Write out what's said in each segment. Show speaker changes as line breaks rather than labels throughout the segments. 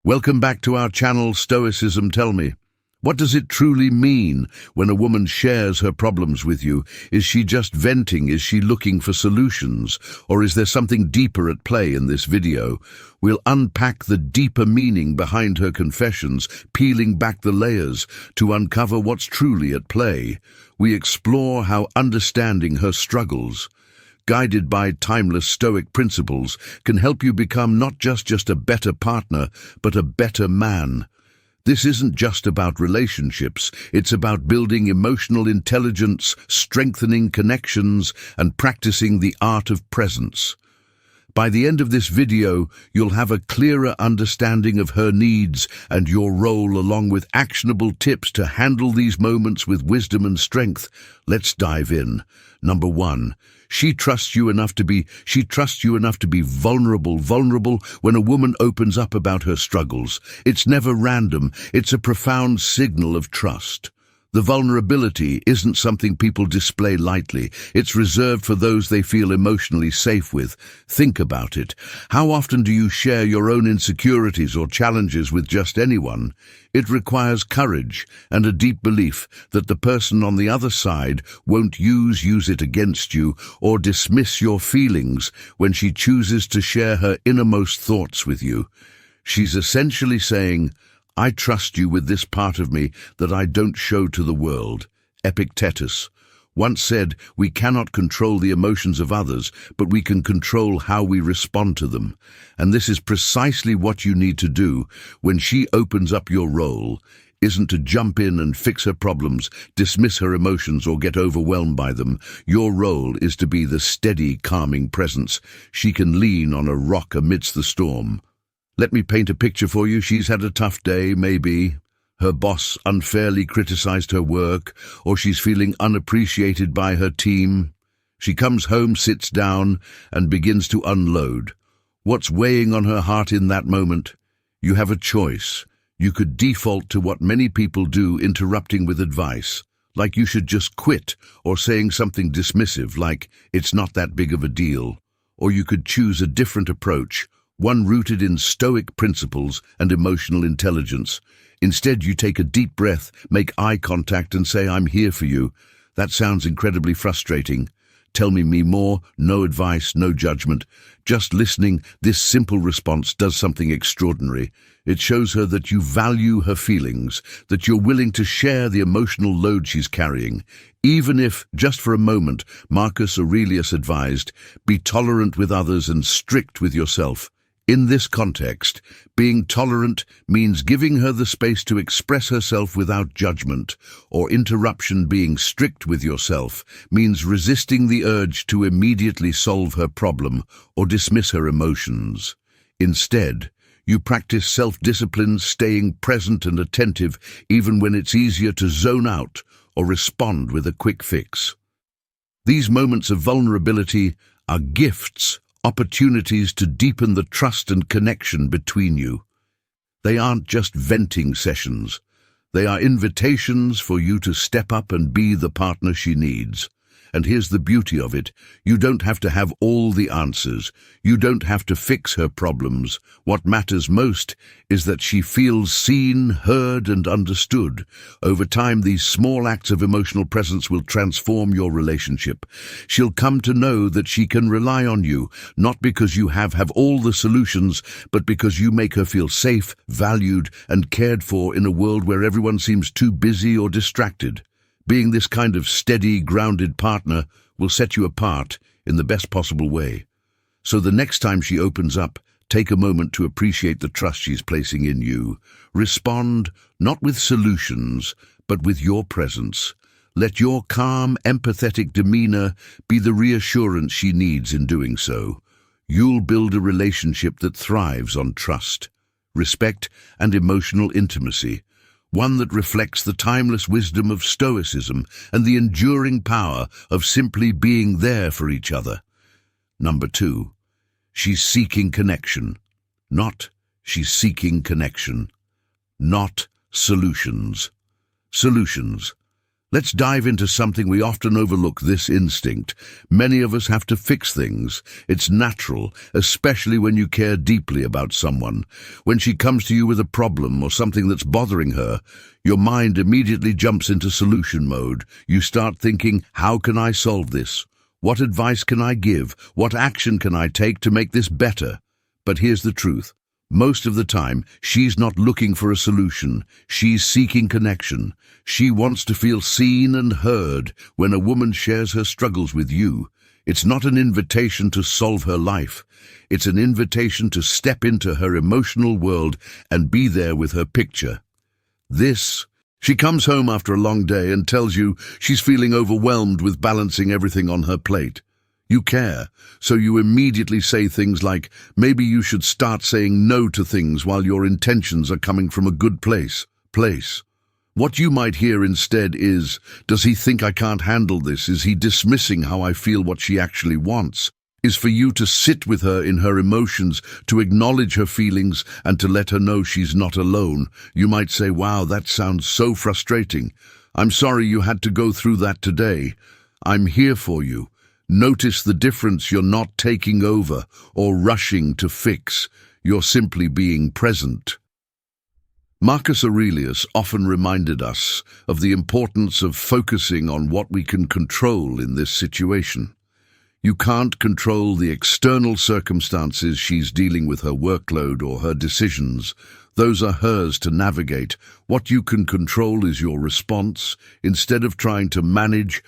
Welcome back to our channel, Stoicism. Tell me, what does it truly mean when a woman shares her problems with you? Is she just venting? Is she looking for solutions? Or is there something deeper at play in this video? We'll unpack the deeper meaning behind her confessions, peeling back the layers to uncover what's truly at play. We explore how understanding her struggles, guided by timeless Stoic principles, can help you become not just a better partner, but a better man. This isn't just about relationships, it's about building emotional intelligence, strengthening connections, and practicing the art of presence. By the end of this video, you'll have a clearer understanding of her needs and your role, along with actionable tips to handle these moments with wisdom and strength. Let's dive in. Number 1. She trusts you enough to be vulnerable. Vulnerable when a woman opens up about her struggles. It's never random. It's a profound signal of trust. The vulnerability isn't something people display lightly. It's reserved for those they feel emotionally safe with. Think about it. How often do you share your own insecurities or challenges with just anyone? It requires courage and a deep belief that the person on the other side won't use it against you or dismiss your feelings when she chooses to share her innermost thoughts with you. She's essentially saying, I trust you with this part of me that I don't show to the world. Epictetus once said, we cannot control the emotions of others, but we can control how we respond to them. And this is precisely what you need to do when she opens up. Your role isn't to jump in and fix her problems, dismiss her emotions, or get overwhelmed by them. Your role is to be the steady, calming presence she can lean on, a rock amidst the storm. Let me paint a picture for you. She's had a tough day, maybe. Her boss unfairly criticized her work, or she's feeling unappreciated by her team. She comes home, sits down, and begins to unload. What's weighing on her heart in that moment? You have a choice. You could default to what many people do, interrupting with advice, like you should just quit, or saying something dismissive like, it's not that big of a deal. Or you could choose a different approach, one rooted in Stoic principles and emotional intelligence. Instead, you take a deep breath, make eye contact, and say, I'm here for you. That sounds incredibly frustrating. Tell me more. No advice, no judgment, just listening. This simple response does something extraordinary. It shows her that you value her feelings, that you're willing to share the emotional load she's carrying. Even if, just for a moment, Marcus Aurelius advised, be tolerant with others and strict with yourself. In this context, being tolerant means giving her the space to express herself without judgment or interruption. Being strict with yourself means resisting the urge to immediately solve her problem or dismiss her emotions. Instead, you practice self-discipline, staying present and attentive even when it's easier to zone out or respond with a quick fix. These moments of vulnerability are gifts, opportunities to deepen the trust and connection between you. They aren't just venting sessions. They are invitations for you to step up and be the partner she needs. And here's the beauty of it. You don't have to have all the answers. You don't have to fix her problems. What matters most is that she feels seen, heard, and understood. Over time, these small acts of emotional presence will transform your relationship. She'll come to know that she can rely on you, not because you have all the solutions, but because you make her feel safe, valued, and cared for in a world where everyone seems too busy or distracted. Being this kind of steady, grounded partner will set you apart in the best possible way. So the next time she opens up, take a moment to appreciate the trust she's placing in you. Respond not with solutions, but with your presence. Let your calm, empathetic demeanor be the reassurance she needs in doing so. You'll build a relationship that thrives on trust, respect, and emotional intimacy. One that reflects the timeless wisdom of Stoicism and the enduring power of simply being there for each other. Number 2, she's seeking connection. She's seeking connection, not solutions. Solutions. Let's dive into something we often overlook, this instinct. Many of us have to fix things. It's natural, especially when you care deeply about someone. When she comes to you with a problem or something that's bothering her, your mind immediately jumps into solution mode. You start thinking, how can I solve this? What advice can I give? What action can I take to make this better? But here's the truth. Most of the time, she's not looking for a solution. She's seeking connection. She wants to feel seen and heard. When a woman shares her struggles with you, it's not an invitation to solve her life. It's an invitation to step into her emotional world and be there with her picture. She comes home after a long day and tells you she's feeling overwhelmed with balancing everything on her plate. You care, so you immediately say things like, maybe you should start saying no to things while your intentions are coming from a good place. What you might hear instead is, does he think I can't handle this? Is he dismissing how I feel? What she actually wants is for you to sit with her in her emotions, to acknowledge her feelings, and to let her know she's not alone. You might say, wow, that sounds so frustrating. I'm sorry you had to go through that today. I'm here for you. Notice the difference. You're not taking over or rushing to fix. You're simply being present. Marcus Aurelius often reminded us of the importance of focusing on what we can control in this situation. You can't control the external circumstances. She's dealing with her workload or her decisions. Those are hers to navigate. What you can control is your response. Instead of trying to manage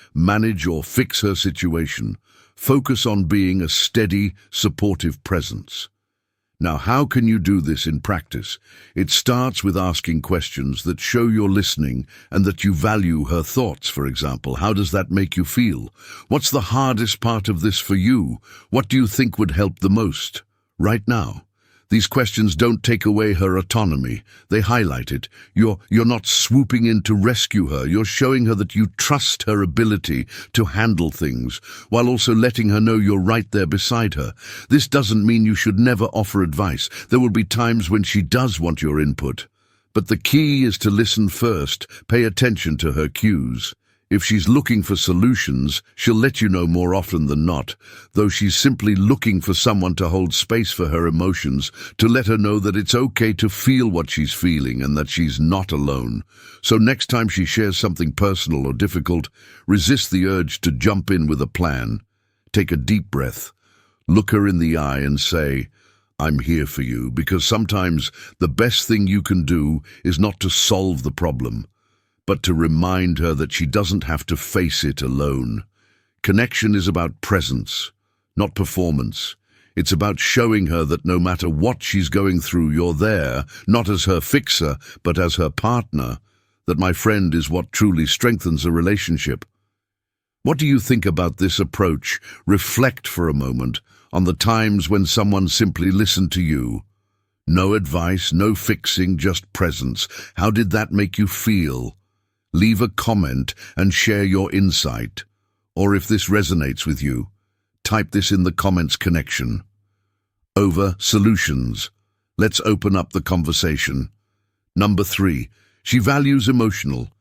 or fix her situation, focus on being a steady, supportive presence. Now, how can you do this in practice? It starts with asking questions that show you're listening and that you value her thoughts. For example, how does that make you feel? What's the hardest part of this for you? What do you think would help the most right now? These questions don't take away her autonomy. They highlight it. You're not swooping in to rescue her. You're showing her that you trust her ability to handle things, while also letting her know you're right there beside her. This doesn't mean you should never offer advice. There will be times when she does want your input. But the key is to listen first. Pay attention to her cues. If she's looking for solutions, she'll let you know more often than not. Though she's simply looking for someone to hold space for her emotions, to let her know that it's okay to feel what she's feeling and that she's not alone. So next time she shares something personal or difficult, resist the urge to jump in with a plan. Take a deep breath. Look her in the eye and say, I'm here for you, because sometimes the best thing you can do is not to solve the problem, but to remind her that she doesn't have to face it alone. Connection is about presence, not performance. It's about showing her that no matter what she's going through, you're there, not as her fixer, but as her partner. That, my friend, is what truly strengthens a relationship. What do you think about this approach? Reflect for a moment on the times when someone simply listened to you. No advice, no fixing, just presence. How did that make you feel? Leave a comment and share your insight. Or if this resonates with you, type this in the comments. Connection over solutions. Let's open up the conversation. Number 3, she values emotional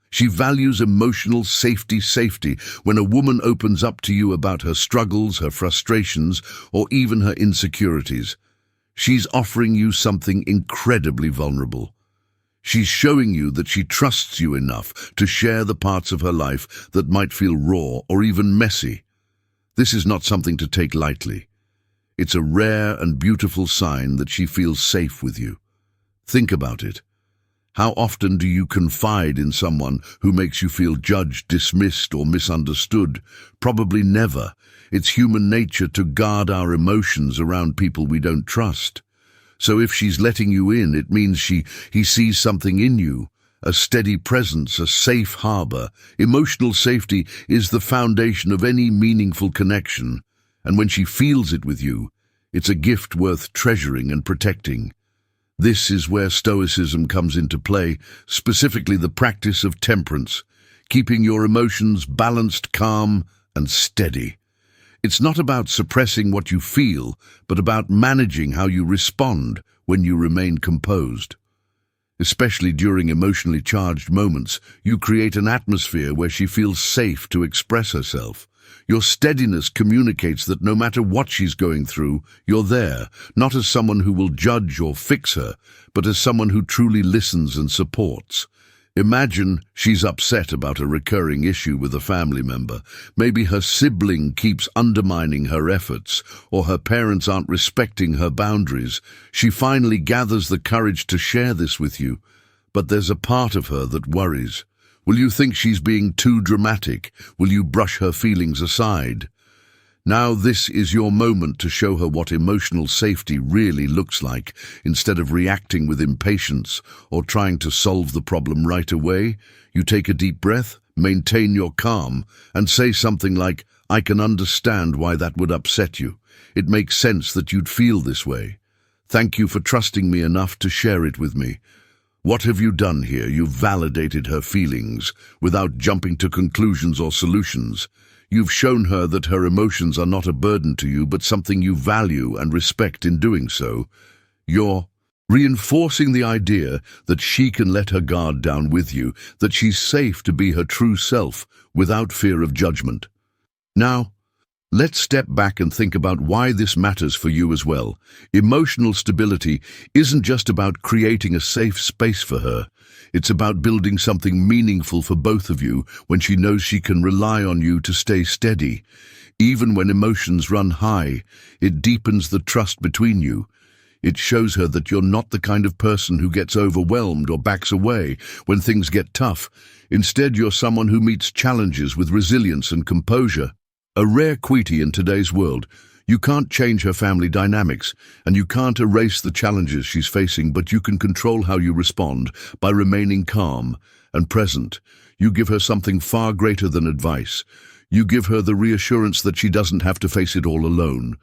safety. When a woman opens up to you about her struggles, her frustrations, or even her insecurities, she's offering you something incredibly vulnerable. She's showing you that she trusts you enough to share the parts of her life that might feel raw or even messy. This is not something to take lightly. It's a rare and beautiful sign that she feels safe with you. Think about it. How often do you confide in someone who makes you feel judged, dismissed, or misunderstood? Probably never. It's human nature to guard our emotions around people we don't trust. So if she's letting you in, it means he sees something in you, a steady presence, a safe harbor. Emotional safety is the foundation of any meaningful connection, and when she feels it with you, it's a gift worth treasuring and protecting. This is where Stoicism comes into play, specifically the practice of temperance, keeping your emotions balanced, calm, and steady. It's not about suppressing what you feel, but about managing how you respond when you remain composed. Especially during emotionally charged moments, you create an atmosphere where she feels safe to express herself. Your steadiness communicates that no matter what she's going through, you're there, not as someone who will judge or fix her, but as someone who truly listens and supports. Imagine she's upset about a recurring issue with a family member. Maybe her sibling keeps undermining her efforts, or her parents aren't respecting her boundaries. She finally gathers the courage to share this with you, but there's a part of her that worries. Will you think she's being too dramatic? Will you brush her feelings aside? Now this is your moment to show her what emotional safety really looks like. Instead of reacting with impatience or trying to solve the problem right away, you take a deep breath, maintain your calm, and say something like, "I can understand why that would upset you. It makes sense that you'd feel this way. Thank you for trusting me enough to share it with me." What have you done here? You've validated her feelings without jumping to conclusions or solutions. You've shown her that her emotions are not a burden to you, but something you value and respect in doing so. You're reinforcing the idea that she can let her guard down with you, that she's safe to be her true self without fear of judgment. Now, let's step back and think about why this matters for you as well. Emotional stability isn't just about creating a safe space for her. It's about building something meaningful for both of you when she knows she can rely on you to stay steady. Even when emotions run high, it deepens the trust between you. It shows her that you're not the kind of person who gets overwhelmed or backs away when things get tough. Instead, you're someone who meets challenges with resilience and composure. A rare quality in today's world. You can't change her family dynamics, and you can't erase the challenges she's facing, but you can control how you respond by remaining calm and present. You give her something far greater than advice. You give her the reassurance that she doesn't have to face it all alone.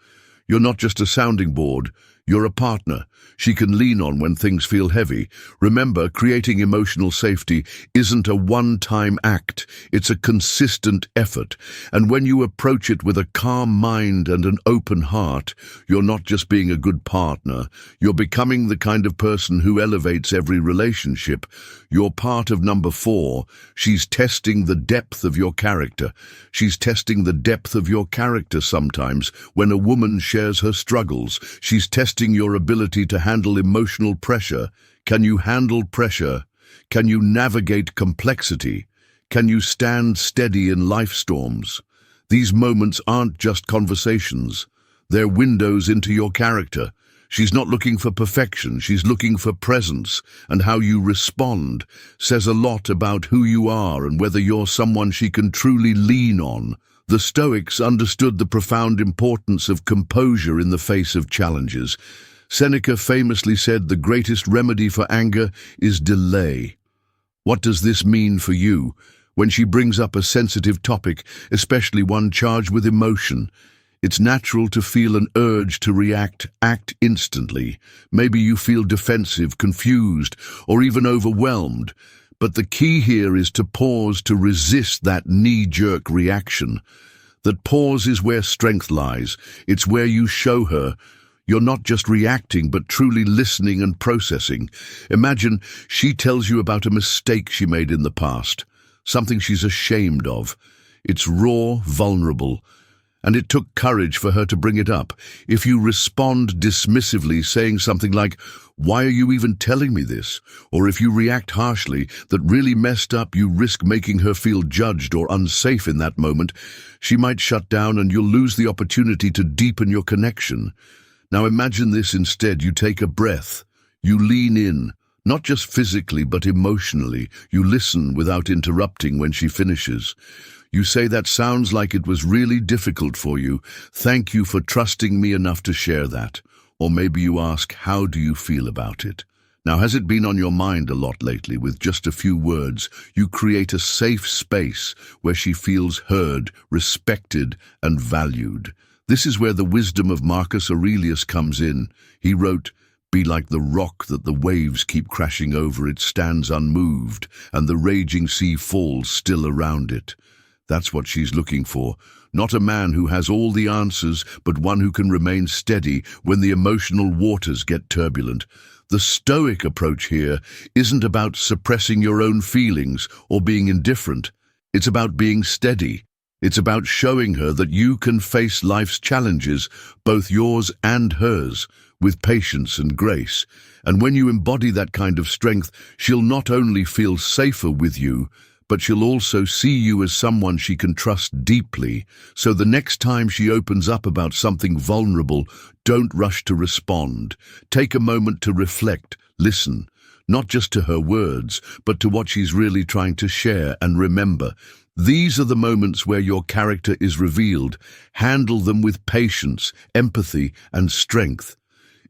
You're not just a sounding board, you're a partner she can lean on when things feel heavy. Remember, creating emotional safety isn't a one-time act, it's a consistent effort. And when you approach it with a calm mind and an open heart, you're not just being a good partner, you're becoming the kind of person who elevates every relationship. You're part of number 4. She's testing the depth of your character. She's testing the depth of your character sometimes. When a woman shares her struggles, she's testing your ability to handle emotional pressure. Can you handle pressure? Can you navigate complexity? Can you stand steady in life storms? These moments aren't just conversations. They're windows into your character. She's not looking for perfection, she's looking for presence, and how you respond says a lot about who you are and whether you're someone she can truly lean on. The Stoics understood the profound importance of composure in the face of challenges. Seneca famously said the greatest remedy for anger is delay. What does this mean for you? When she brings up a sensitive topic, especially one charged with emotion, it's natural to feel an urge to react, act instantly. Maybe you feel defensive, confused, or even overwhelmed. But the key here is to pause, to resist that knee-jerk reaction. That pause is where strength lies. It's where you show her you're not just reacting, but truly listening and processing. Imagine she tells you about a mistake she made in the past, something she's ashamed of. It's raw, vulnerable, and it took courage for her to bring it up. If you respond dismissively, saying something like, "Why are you even telling me this?" Or if you react harshly, that really messed up, you risk making her feel judged or unsafe in that moment. She might shut down and you'll lose the opportunity to deepen your connection. Now imagine this instead. You take a breath. You lean in, not just physically but emotionally. You listen without interrupting when she finishes. You say, "That sounds like it was really difficult for you. Thank you for trusting me enough to share that." Or maybe you ask, "How do you feel about it?" Now, has it been on your mind a lot lately? With just a few words, you create a safe space where she feels heard, respected, and valued. This is where the wisdom of Marcus Aurelius comes in. He wrote, "Be like the rock that the waves keep crashing over. It stands unmoved, and the raging sea falls still around it." That's what she's looking for. Not a man who has all the answers, but one who can remain steady when the emotional waters get turbulent. The Stoic approach here isn't about suppressing your own feelings or being indifferent. It's about being steady. It's about showing her that you can face life's challenges, both yours and hers, with patience and grace. And when you embody that kind of strength, she'll not only feel safer with you, but she'll also see you as someone she can trust deeply. So the next time she opens up about something vulnerable, don't rush to respond. Take a moment to reflect, listen, not just to her words, but to what she's really trying to share. And remember, these are the moments where your character is revealed. Handle them with patience, empathy, and strength.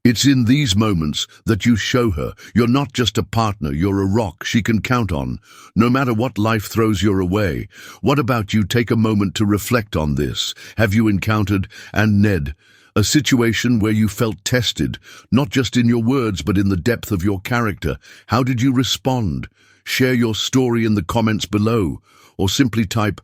It's in these moments that you show her you're not just a partner, you're a rock she can count on, no matter what life throws your way. What about you? Take a moment to reflect on this. Have you encountered, and Ned, a situation where you felt tested, not just in your words but in the depth of your character? How did you respond? Share your story in the comments below, or simply type,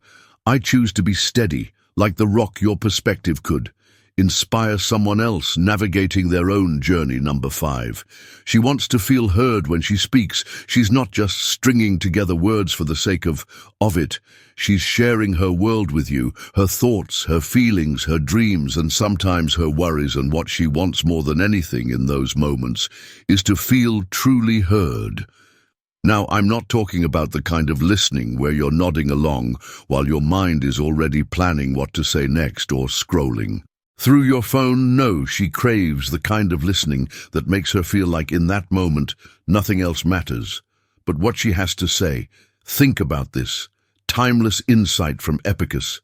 "I choose to be steady, like the rock your perspective could." Inspire someone else navigating their own journey. Number 5. She wants to feel heard when she speaks. She's not just stringing together words for the sake of it. She's sharing her world with you, her thoughts, her feelings, her dreams, and sometimes her worries. And what she wants more than anything in those moments is to feel truly heard. Now, I'm not talking about the kind of listening where you're nodding along while your mind is already planning what to say next or scrolling through your phone. No, she craves the kind of listening that makes her feel like in that moment nothing else matters but what she has to say. Think about this. Timeless insight from Epicus.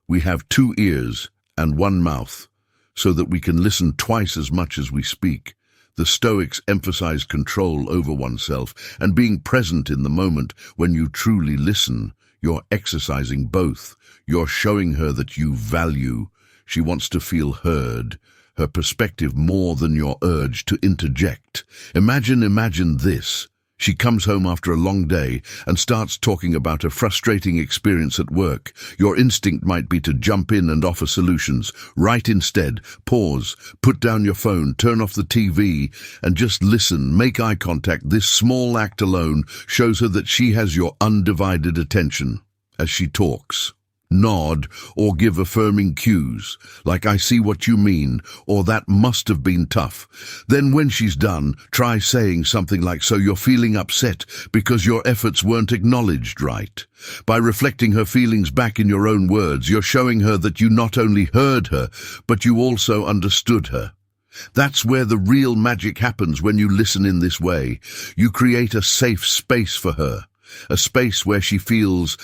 We have 2 ears and 1 mouth, so that we can listen twice as much as we speak. The Stoics emphasized control over oneself and being present in the moment. When you truly listen, you're exercising both. You're showing her that you value. She wants to feel heard, her perspective more than your urge to interject. Imagine this. She comes home after a long day and starts talking about a frustrating experience at work. Your instinct might be to jump in and offer solutions. Right instead, pause, put down your phone, turn off the TV, and just listen. Make eye contact. This small act alone shows her that she has your undivided attention as she talks. Nod or give affirming cues, like "I see what you mean," or "that must have been tough." Then when she's done, try saying something like, "So you're feeling upset because your efforts weren't acknowledged, right?" By reflecting her feelings back in your own words, you're showing her that you not only heard her, but you also understood her. That's where the real magic happens. When you listen in this way, you create a safe space for her. A space where she feels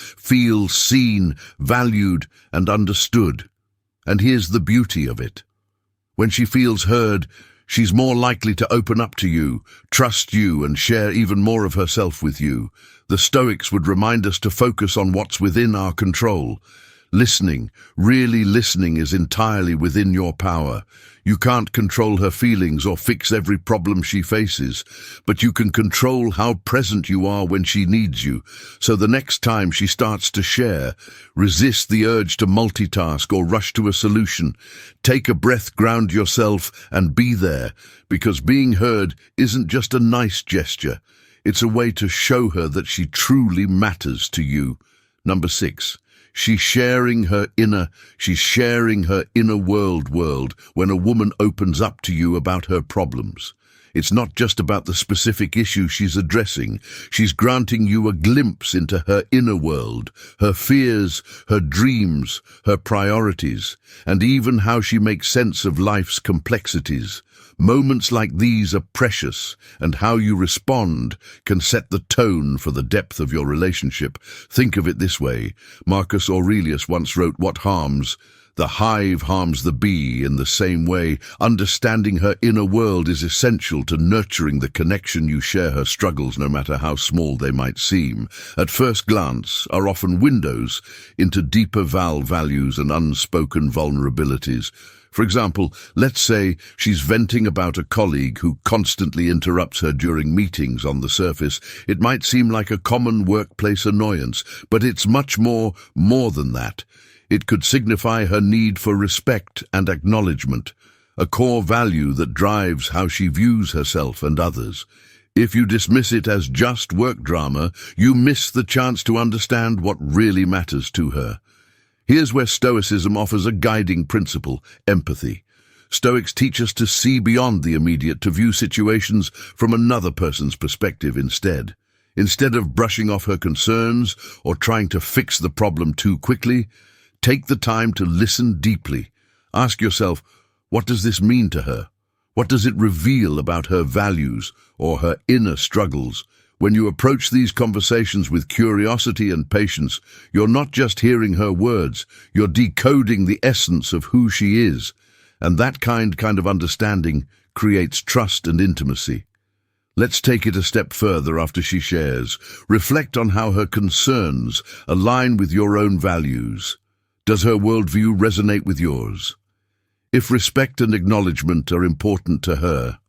seen, valued, and understood. And here's the beauty of it. When she feels heard, she's more likely to open up to you, trust you, and share even more of herself with you. The Stoics would remind us to focus on what's within our control. Listening, really listening, is entirely within your power. You can't control her feelings or fix every problem she faces, but you can control how present you are when she needs you. So the next time she starts to share, resist the urge to multitask or rush to a solution. Take a breath, ground yourself, and be there, because being heard isn't just a nice gesture. It's a way to show her that she truly matters to you. Number 6. She's sharing her inner world. When a woman opens up to you about her problems, it's not just about the specific issue she's addressing. She's granting you a glimpse into her inner world, her fears, her dreams, her priorities, and even how she makes sense of life's complexities. Moments like these are precious, and how you respond can set the tone for the depth of your relationship. Think of it this way. Marcus Aurelius once wrote, "What harms the hive harms the bee." In the same way, understanding her inner world is essential to nurturing the connection you share. Her struggles, no matter how small they might seem, at first glance, are often windows into deeper values and unspoken vulnerabilities. For example, let's say she's venting about a colleague who constantly interrupts her during meetings. On the surface, it might seem like a common workplace annoyance, but it's much more than that. It could signify her need for respect and acknowledgement, a core value that drives how she views herself and others. If you dismiss it as just work drama, you miss the chance to understand what really matters to her. Here's where Stoicism offers a guiding principle: empathy. Stoics teach us to see beyond the immediate, to view situations from another person's perspective instead. Instead of brushing off her concerns or trying to fix the problem too quickly, take the time to listen deeply. Ask yourself, what does this mean to her? What does it reveal about her values or her inner struggles? When you approach these conversations with curiosity and patience, you're not just hearing her words, you're decoding the essence of who she is. And that kind of understanding creates trust and intimacy. Let's take it a step further after she shares. Reflect on how her concerns align with your own values. Does her worldview resonate with yours? If respect and acknowledgement are important to her,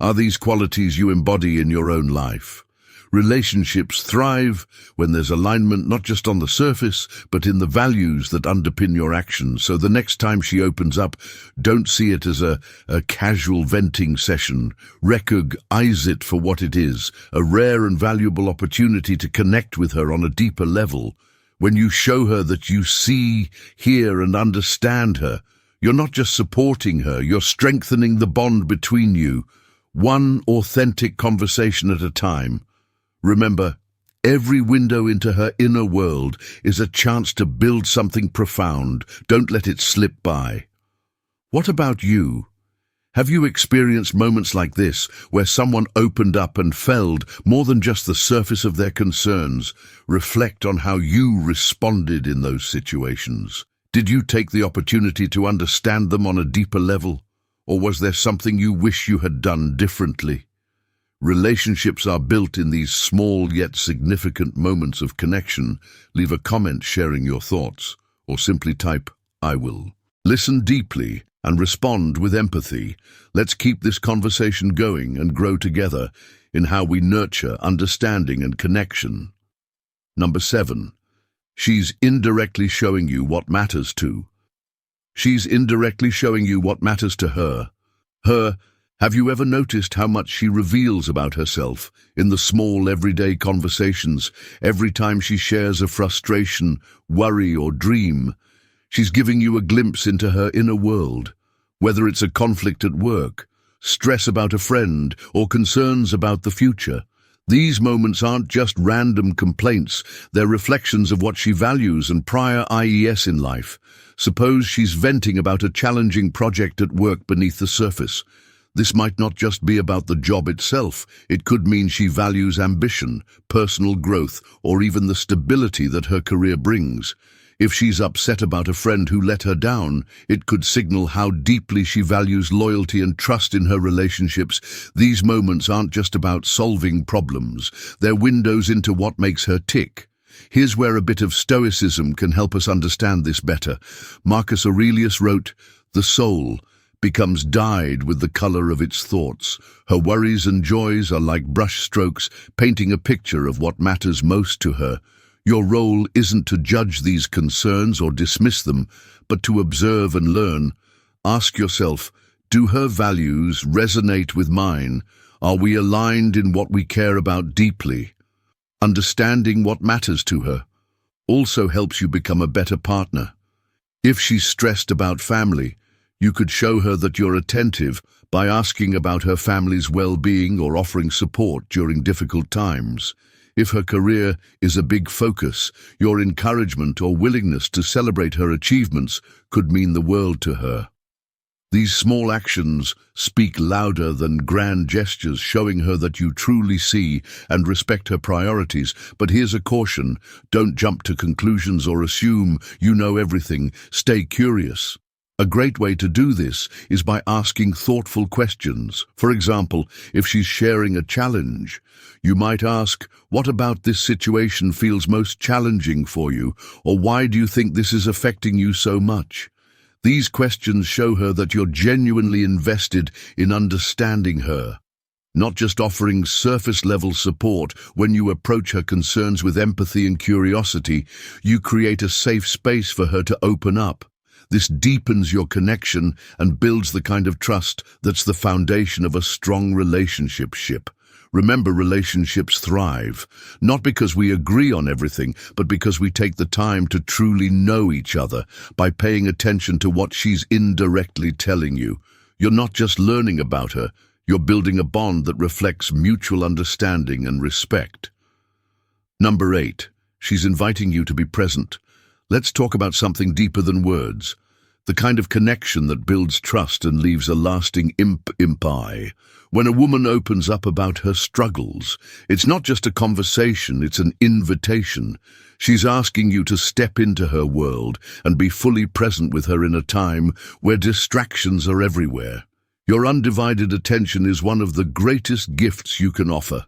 are these qualities you embody in your own life? Relationships thrive when there's alignment not just on the surface, but in the values that underpin your actions. So the next time she opens up, don't see it as a casual venting session. Recognize it for what it is, a rare and valuable opportunity to connect with her on a deeper level. When you show her that you see, hear, and understand her, you're not just supporting her, you're strengthening the bond between you, one authentic conversation at a time. Remember, every window into her inner world is a chance to build something profound. Don't let it slip by. What about you? Have you experienced moments like this, where someone opened up and felt more than just the surface of their concerns? Reflect on how you responded in those situations. Did you take the opportunity to understand them on a deeper level? Or was there something you wish you had done differently? Relationships are built in these small yet significant moments of connection. Leave a comment sharing your thoughts, or simply type, "I will." Listen deeply and respond with empathy. Let's keep this conversation going and grow together in how we nurture understanding and connection. Number 7. She's indirectly showing you what matters to. She's indirectly showing you what matters to her. Have you ever noticed how much she reveals about herself in the small everyday conversations? Every time she shares a frustration, worry, or dream, she's giving you a glimpse into her inner world. Whether it's a conflict at work, stress about a friend, or concerns about the future, these moments aren't just random complaints, they're reflections of what she values and priorities in life. Suppose she's venting about a challenging project at work beneath the surface. This might not just be about the job itself. It could mean she values ambition, personal growth, or even the stability that her career brings. If she's upset about a friend who let her down, it could signal how deeply she values loyalty and trust in her relationships. These moments aren't just about solving problems. They're windows into what makes her tick. Here's where a bit of Stoicism can help us understand this better. Marcus Aurelius wrote, "The soul becomes dyed with the color of its thoughts. Her worries and joys are like brush strokes, painting a picture of what matters most to her." Your role isn't to judge these concerns or dismiss them, but to observe and learn. Ask yourself, do her values resonate with mine? Are we aligned in what we care about deeply? Understanding what matters to her also helps you become a better partner. If she's stressed about family, you could show her that you're attentive by asking about her family's well-being or offering support during difficult times. If her career is a big focus, your encouragement or willingness to celebrate her achievements could mean the world to her. These small actions speak louder than grand gestures, showing her that you truly see and respect her priorities. But here's a caution: don't jump to conclusions or assume you know everything. Stay curious. A great way to do this is by asking thoughtful questions. For example, if she's sharing a challenge, you might ask, "What about this situation feels most challenging for you?" Or "Why do you think this is affecting you so much?" These questions show her that you're genuinely invested in understanding her, not just offering surface-level support. When you approach her concerns with empathy and curiosity, you create a safe space for her to open up. This deepens your connection and builds the kind of trust that's the foundation of a strong relationship. Remember, relationships thrive, not because we agree on everything, but because we take the time to truly know each other by paying attention to what she's indirectly telling you. You're not just learning about her, you're building a bond that reflects mutual understanding and respect. Number 8. She's inviting you to be present. Let's talk about something deeper than words. The kind of connection that builds trust and leaves a lasting imprint. When a woman opens up about her struggles, it's not just a conversation, it's an invitation. She's asking you to step into her world and be fully present with her in a time where distractions are everywhere. Your undivided attention is one of the greatest gifts you can offer.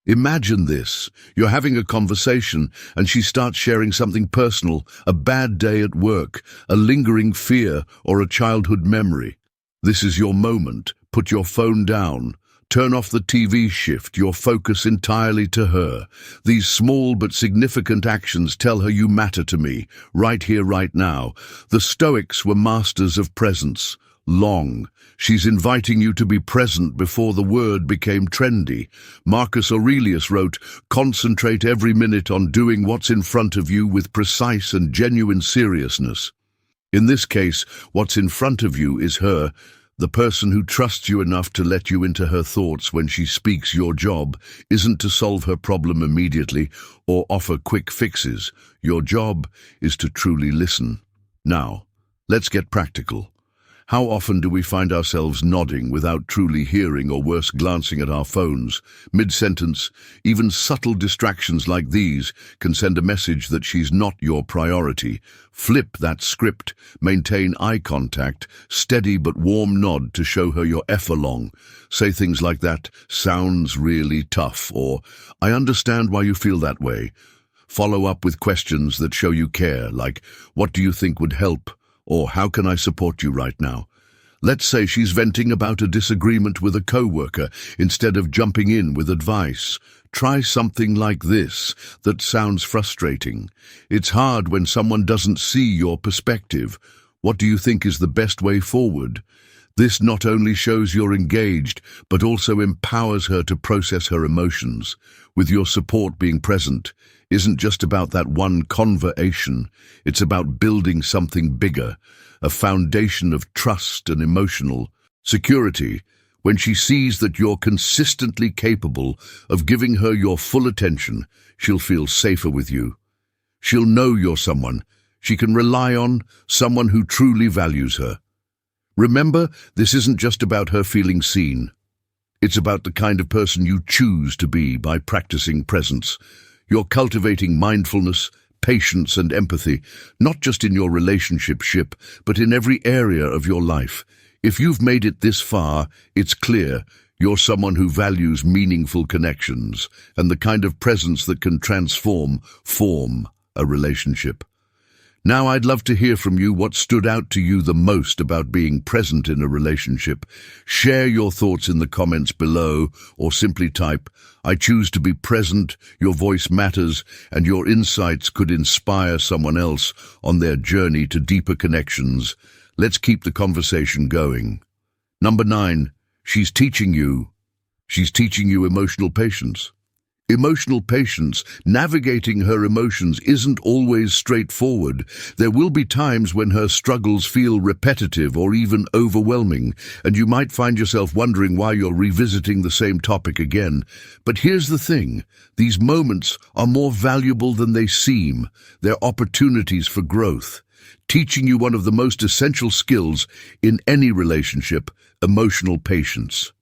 Imagine this. You're having a conversation and she starts sharing something personal, a bad day at work, a lingering fear, or a childhood memory. This is your moment. Put your phone down. Turn off the TV, shift your focus entirely to her. These small but significant actions tell her you matter to me, right here, right now. The Stoics were masters of presence. Long. She's inviting you to be present before the word became trendy. Marcus Aurelius wrote, "Concentrate every minute on doing what's in front of you with precise and genuine seriousness." In this case, what's in front of you is her, the person who trusts you enough to let you into her thoughts when she speaks. Your job isn't to solve her problem immediately or offer quick fixes. Your job is to truly listen. Now, let's get practical. How often do we find ourselves nodding without truly hearing, or worse, glancing at our phones? Mid-sentence, even subtle distractions like these can send a message that she's not your priority. Flip that script, maintain eye contact, steady but warm nod to show her you're along. Say things like that, "Sounds really tough," or "I understand why you feel that way." Follow up with questions that show you care, like, "What do you think would help?" Or "How can I support you right now?" Let's say she's venting about a disagreement with a coworker. Instead of jumping in with advice, try something like this that sounds frustrating. "It's hard when someone doesn't see your perspective. What do you think is the best way forward?" This not only shows you're engaged, but also empowers her to process her emotions. With your support, being present isn't just about that one conversation, it's about building something bigger, a foundation of trust and emotional security. When she sees that you're consistently capable of giving her your full attention, she'll feel safer with you. She'll know you're someone she can rely on, someone who truly values her. Remember, this isn't just about her feeling seen. It's about the kind of person you choose to be by practicing presence. You're cultivating mindfulness, patience, and empathy, not just in your relationship, but in every area of your life. If you've made it this far, it's clear you're someone who values meaningful connections and the kind of presence that can form a relationship. Now I'd love to hear from you. What stood out to you the most about being present in a relationship? Share your thoughts in the comments below, or simply type, "I choose to be present." Your voice matters, and your insights could inspire someone else on their journey to deeper connections. Let's keep the conversation going. Number 9, she's teaching you emotional patience. Emotional patience, navigating her emotions, isn't always straightforward. There will be times when her struggles feel repetitive or even overwhelming, and you might find yourself wondering why you're revisiting the same topic again. But here's the thing, these moments are more valuable than they seem. They're opportunities for growth, teaching you one of the most essential skills in any relationship: emotional patience.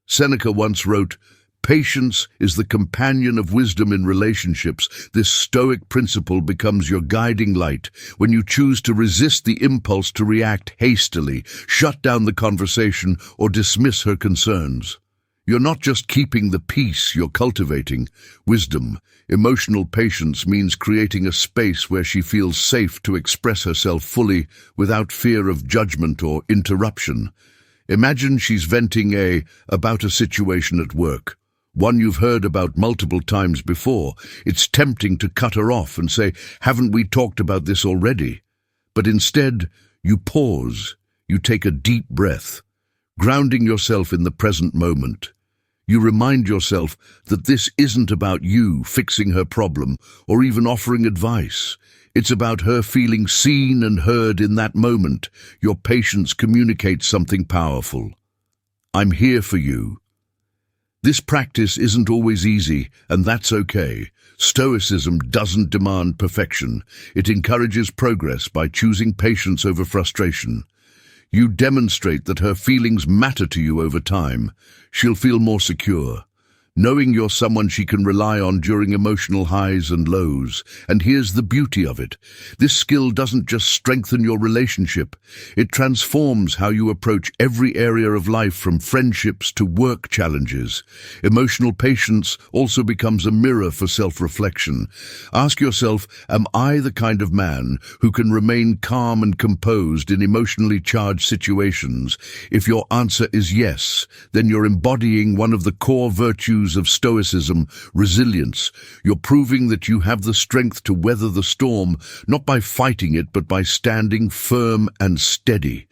Seneca once wrote, "Patience is the companion of wisdom in relationships." This Stoic principle becomes your guiding light when you choose to resist the impulse to react hastily, shut down the conversation, or dismiss her concerns. You're not just keeping the peace, you're cultivating wisdom. Emotional patience means creating a space where she feels safe to express herself fully without fear of judgment or interruption. Imagine she's venting about a situation at work, one you've heard about multiple times before. It's tempting to cut her off and say, "Haven't we talked about this already?" But instead, you pause, you take a deep breath, grounding yourself in the present moment. You remind yourself that this isn't about you fixing her problem or even offering advice. It's about her feeling seen and heard in that moment. Your patience communicates something powerful. I'm here for you. This practice isn't always easy, and that's okay. Stoicism doesn't demand perfection. It encourages progress by choosing patience over frustration. You demonstrate that her feelings matter to you over time. She'll feel more secure, knowing you're someone she can rely on during emotional highs and lows. And here's the beauty of it. This skill doesn't just strengthen your relationship. It transforms how you approach every area of life, from friendships to work challenges. Emotional patience also becomes a mirror for self-reflection. Ask yourself, am I the kind of man who can remain calm and composed in emotionally charged situations? If your answer is yes, then you're embodying one of the core virtues of Stoicism, resilience. You're proving that you have the strength to weather the storm, not by fighting it, but by standing firm and steady.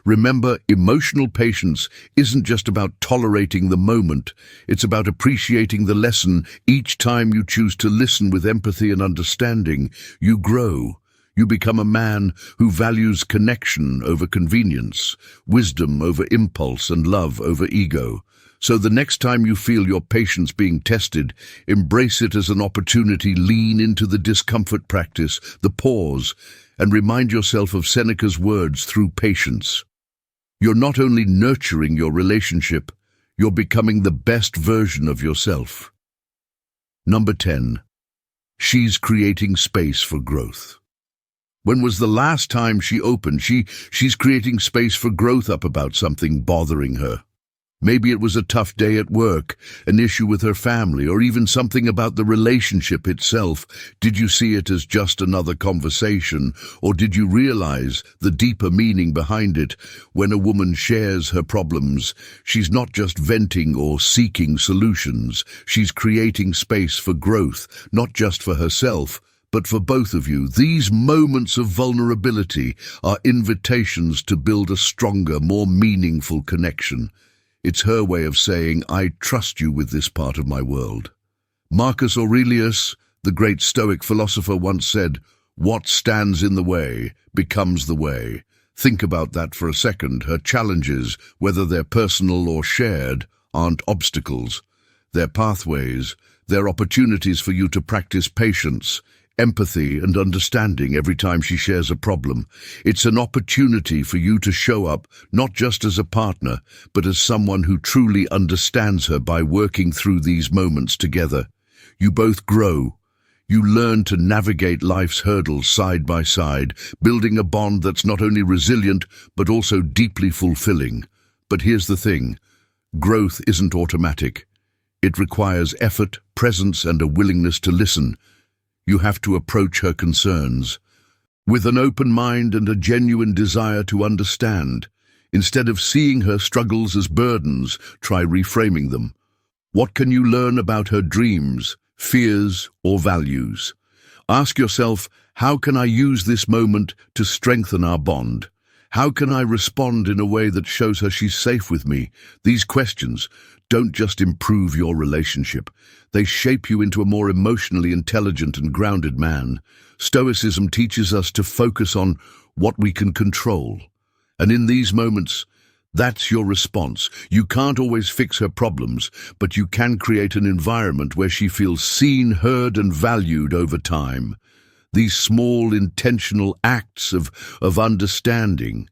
Remember, emotional patience isn't just about tolerating the moment. It's about appreciating the lesson. Each time you choose to listen with empathy and understanding, you grow. You become a man who values connection over convenience, wisdom over impulse, and love over ego. So the next time you feel your patience being tested, embrace it as an opportunity. Lean into the discomfort, practice the pause, and remind yourself of Seneca's words: through patience, you're not only nurturing your relationship, you're becoming the best version of yourself. Number 10. She's creating space for growth. When was the last time she opened? She's creating space for growth up about something bothering her. Maybe it was a tough day at work, an issue with her family, or even something about the relationship itself. Did you see it as just another conversation, or did you realize the deeper meaning behind it? When a woman shares her problems, she's not just venting or seeking solutions. She's creating space for growth, not just for herself, but for both of you. These moments of vulnerability are invitations to build a stronger, more meaningful connection. It's her way of saying, I trust you with this part of my world. Marcus Aurelius, the great Stoic philosopher, once said, what stands in the way becomes the way. Think about that for a second. Her challenges, whether they're personal or shared, aren't obstacles. They're pathways. They're opportunities for you to practice patience, empathy, and understanding every time she shares a problem. It's an opportunity for you to show up not just as a partner, but as someone who truly understands her. By working through these moments together, you both grow. You learn to navigate life's hurdles side by side, building a bond that's not only resilient, but also deeply fulfilling. But here's the thing. Growth isn't automatic. It requires effort, presence, and a willingness to listen. You have to approach her concerns with an open mind and a genuine desire to understand. Instead of seeing her struggles as burdens, try reframing them. What can you learn about her dreams, fears, or values? Ask yourself, how can I use this moment to strengthen our bond? How can I respond in a way that shows her she's safe with me? These questions don't just improve your relationship. They shape you into a more emotionally intelligent and grounded man. Stoicism teaches us to focus on what we can control. And in these moments, that's your response. You can't always fix her problems, but you can create an environment where she feels seen, heard, and valued over time. These small, intentional acts of understanding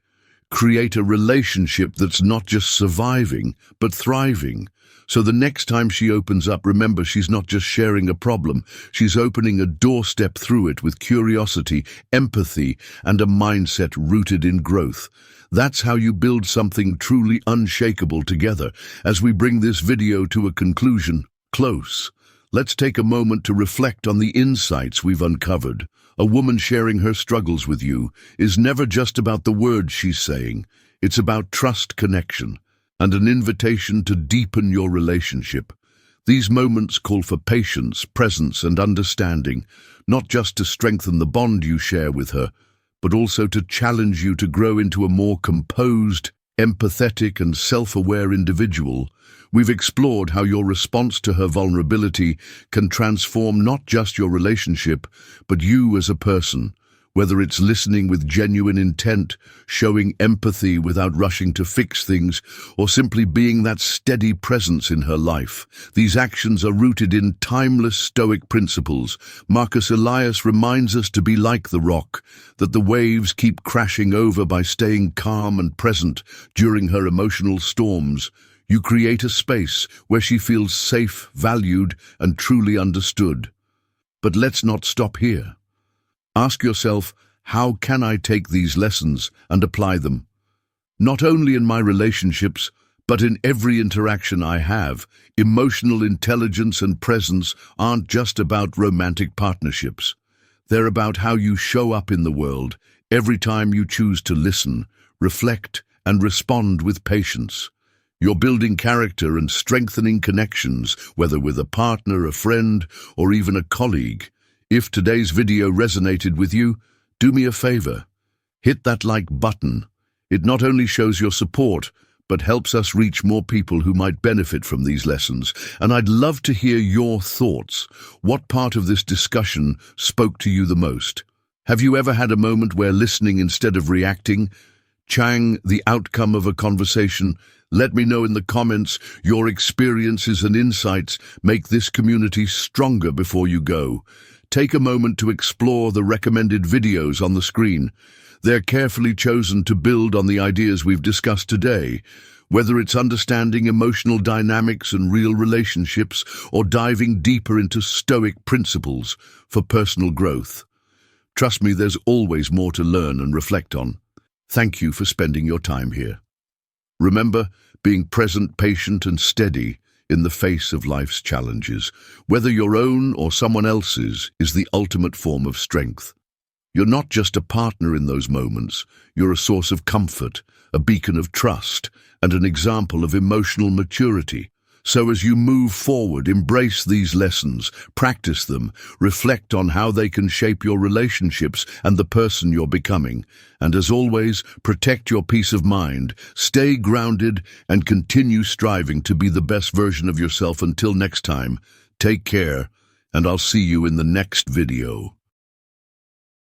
create a relationship that's not just surviving, but thriving. So the next time she opens up, remember, she's not just sharing a problem, she's opening a doorstep through it with curiosity, empathy, and a mindset rooted in growth. That's how you build something truly unshakable together. As we bring this video to a conclusion, let's take a moment to reflect on the insights we've uncovered. A woman sharing her struggles with you is never just about the words she's saying. It's about trust, connection, and an invitation to deepen your relationship. These moments call for patience, presence, and understanding, not just to strengthen the bond you share with her, but also to challenge you to grow into a more composed, empathetic and self-aware individual. We've explored how your response to her vulnerability can transform not just your relationship, but you as a person. Whether it's listening with genuine intent, showing empathy without rushing to fix things, or simply being that steady presence in her life, these actions are rooted in timeless Stoic principles. Marcus Aurelius reminds us to be like the rock, that the waves keep crashing over by staying calm and present during her emotional storms. You create a space where she feels safe, valued, and truly understood. But let's not stop here. Ask yourself, how can I take these lessons and apply them? Not only in my relationships, but in every interaction I have. Emotional intelligence and presence aren't just about romantic partnerships. They're about how you show up in the world every time you choose to listen, reflect, and respond with patience. You're building character and strengthening connections, whether with a partner, a friend, or even a colleague. If today's video resonated with you, do me a favor. Hit that like button. It not only shows your support, but helps us reach more people who might benefit from these lessons. And I'd love to hear your thoughts. What part of this discussion spoke to you the most? Have you ever had a moment where listening instead of reacting changed the outcome of a conversation? Let me know in the comments. Your experiences and insights make this community stronger. Before you go, take a moment to explore the recommended videos on the screen. They're carefully chosen to build on the ideas we've discussed today. Whether it's understanding emotional dynamics and real relationships, or diving deeper into Stoic principles for personal growth. Trust me, there's always more to learn and reflect on. Thank you for spending your time here. Remember, being present, patient, and steady in the face of life's challenges, whether your own or someone else's, is the ultimate form of strength. You're not just a partner in those moments, you're a source of comfort, a beacon of trust, and an example of emotional maturity. So as you move forward, embrace these lessons, practice them, reflect on how they can shape your relationships and the person you're becoming. And as always, protect your peace of mind, stay grounded, and continue striving to be the best version of yourself. Until next time, take care, and I'll see you in the next video.